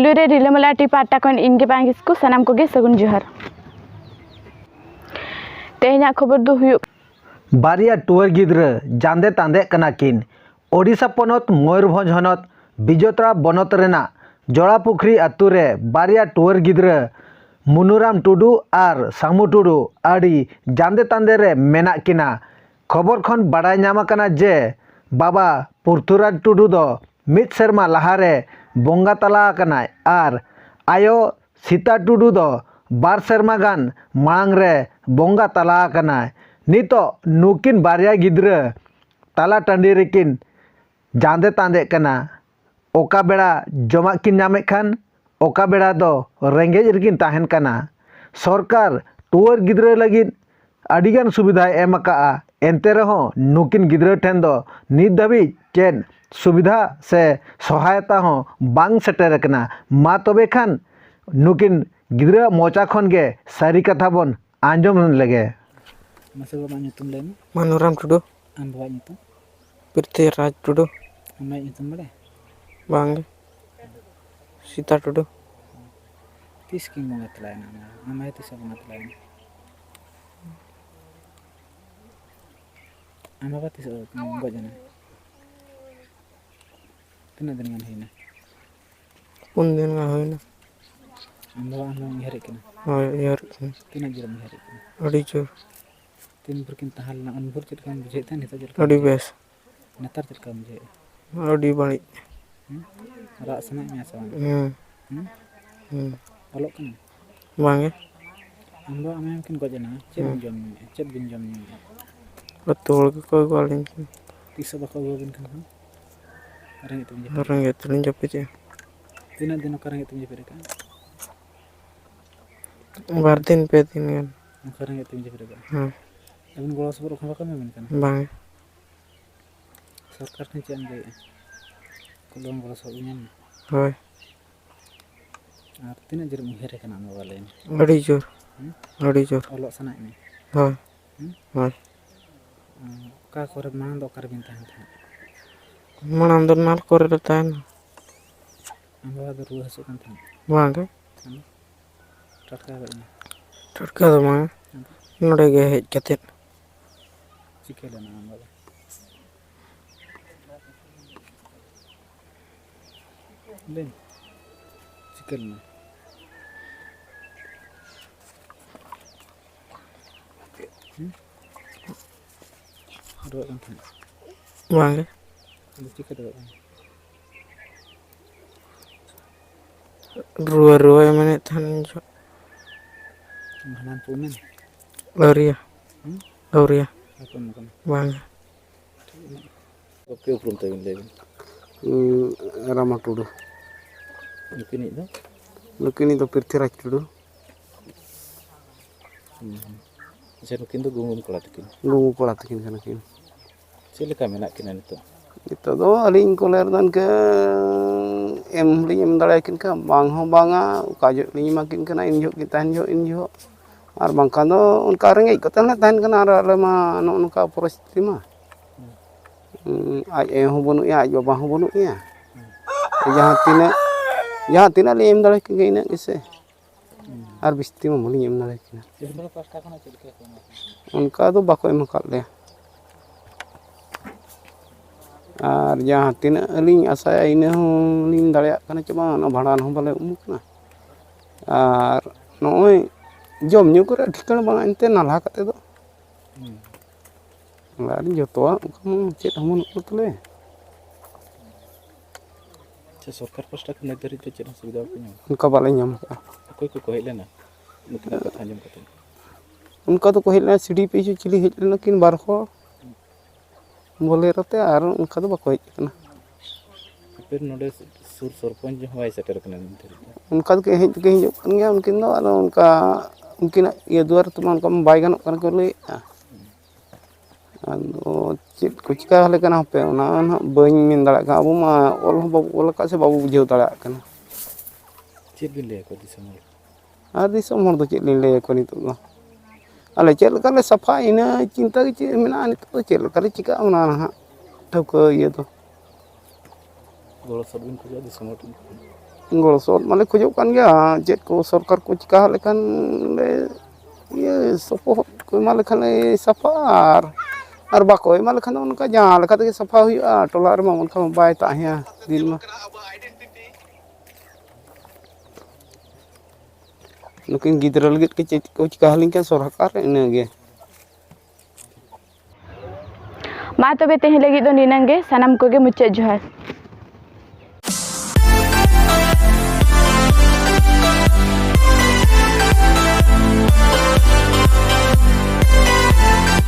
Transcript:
ᱯᱳᱭᱞᱳ ᱨᱮ ᱨᱤᱞᱟᱹᱢᱟᱞᱟ ᱴᱤ ᱯᱟᱦᱴᱟ ᱠᱷᱚᱱ ᱤᱧ ᱜᱮ ᱵᱟᱝ ᱠᱤᱥᱠᱩ ᱥᱟᱱᱟᱢ ᱠᱚᱜᱮ ᱥᱟᱹᱜᱩᱱ ᱡᱚᱦᱟᱨ। ᱛᱮᱦᱮᱧᱟᱜ ᱠᱷᱚᱵᱚᱨ ᱫᱚ ᱦᱩᱭᱩᱜ बारिया टुवर गिद्रा जांदे तांदे कना किन ओडिशा पोनोत मयूरभंज हनोत बिजोत्रा बनोत रेना जोड़ापुखरी अतु रे बारिया टुवर गिद्रा मुनुराम टुडू और सामू टुडू आड़ी जांदे तांदे रे मेना किना खबर खन बाडाय ᱧᱟᱢ ᱟᱠᱟᱱᱟ जे बाबा पुरथुराज टुडू दो मिद सेरमा लहारे बोंगा तला आकनाय आर आयो सीता टुडू दो बार सेरमा गान मांग रे बोंगा तला आकनाय नितो नुकिन बारिया गिद्रा तला टांडी रेकिन जांदे तांदे कना ओका बेड़ा जमा किन नामे खान ओका बेड़ा दो रेंगेज रेकिन ताहन कना सरकार टुवर गिद्रा लगिन अडिगान सुविधा एम अकाआ एंते रहो नुकिन गिद्रा ठेन दो नित धाबी चेन सुविधा से सहायता हो बांग सेटर कना मा तबे खान नुकिन गिद्रा मोचा खन गे सारी कथा बन आंजम लगे मसे बाबा nyutum lane Manuram Tudu, am bawa nyutum Prithviraj Tudu, amai nyutum bade Bang, Sita Tudu, tis king mo ngatlain amai tis apa ngatlain am apa tis go jana tina dengan hina Pundin Hoina, am bawa am hari kena Yer, tina jiram hari kena Adichu, tin berkin tahal na anbur cit kam bujai tan itu jar Adi Bes, netar cit kam bujai Adi Bani, rak sana nya sama olok kena Bang, am bawa amai mungkin go jana cit bin jam Betul kau galin, tis apa kau bin kan orang itu menjadi orang itu ninjap tina din orang itu menjadi kan Bardin Petin kan, orang itu menjadi kan Abin bola sebut orang bakal main kan Bang, सरकार ने change दे coulomb बोला सब इन Hoi, तीन जर मुहरे का नाम वाले Adijur, Adijur, ओलो सना में Hoi, Hoi, का करे मान दो कर बिन तान था Manam dan mal korretan, हम बाबा दो रूह से था Bang, टटका बना Terka Bang, Nore ge Katit, चिके लेना हम बाबा लेन चिके लेना रो kan था Bang, चिके दो Rua menit tan भानान पुमेन Lauria, Lauria, apa makan Bang, oke belum tahu lagi Rama Tudu, mungkin itu Lukini itu Prithviraj Tudu, saya mungkin tuh gunggung kalau tuh Lungu Kolatikin kana kin. sila kami nak kinan itu Ito do aling koler dan ke em dalakin ka bang ho banga kajo li makin kana injo kita injo ar bang kano unka rengej ko tan tan kana ar lema no ka porositi ma ai ho bonu ya jo bang ho bonu ya jahan tina li em dalakin ke ina ise ar bisti ma muli em dalakin jadi kalau pas kakak nak cerita kau unka do bako em kal le R jahan tina aling asa ina ho ling dareyak kana cuma na bhadan ho bale umuk na ar noy jom nyu kore ठिकाना bang ente nalha kate do lari jotoa kamu chet hamon utle saya सरकार pas tak nak dari itu cerita sudah punya unka bale nyam ka aku ikut kau hilang lah mungkin aku tanya kata unka to ko hilna cd pe chili hilna kin bar ho bole rate ar unka do bako hikna फिर नोडे सुर सरपंच जो हवाई shutter करने में उनका तो कहीं हिजुक kan gया उनकिन दो और उनका उनकिन ये द्वार तुम उनका बाय गन kan ko le ado chit ko chika hale kana pe ona na bañ min dala ka abu ma ol babu ol ka se babu bujeu dala kana check भी ले को दिसमल ar disom hor do chit lin le ko nitu do ale chel ka le safa ina cinta ki mena ni to chel ka le chika ona na ha to ko ye to बोलो सब दिन को दिसमल gol sot malah kujok kan ya jet ko sarkar ko cekah lekan le iya sopoh ko malah kan le sapar ar bakoi malah kan onka jang lekat ke safa huya tola ar mah onka bai ta ya din mah nukin gidra lagi ke ko cekah lingkan sarkar ina ge मा तबे तेहे लगी दो निनंगे सनम कोगे मुच्चे जोहार